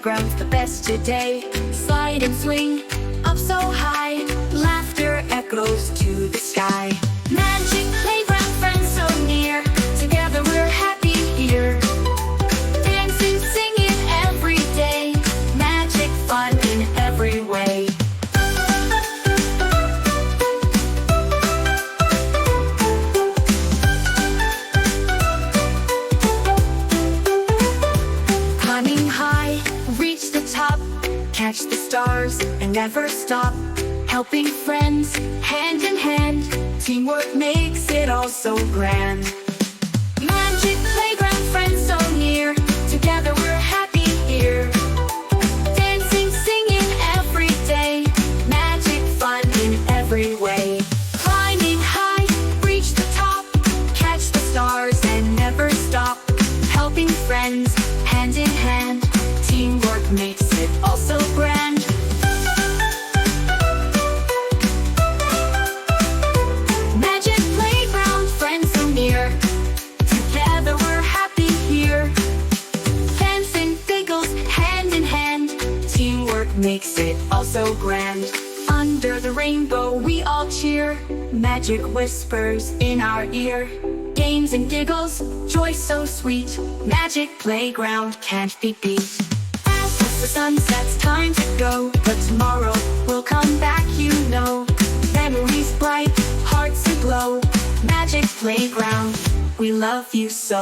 playground's the best today. Slide and swing, up so high, laughter echoes to the sky. Magic playground, friends so near, together we're happy here. Dancing, singing every day, magic fun in every way. Climbing high, reach the top, catch the stars and never stop. Helping friends, hand in hand, teamwork makes it all so grand. Magic playground, friends so near, together we're happy here. Dancing, singing every day, magic fun in every way. Climbing high, reach the top, catch the stars and never stop. Helping friends, hand in hand, teamwork makes it all so grand. Magic playground, friends so near, together we're happy here. Dancing, giggles, hand in hand, teamwork makes it all so grand. Under the rainbow we all cheer, magic whispers in our ear. Games and giggles, joy so sweet, magic playground can't be beat. As the sun sets, time to go, but tomorrow will come back, you know. Memories bright, hearts aglow, magic playground, we love you so.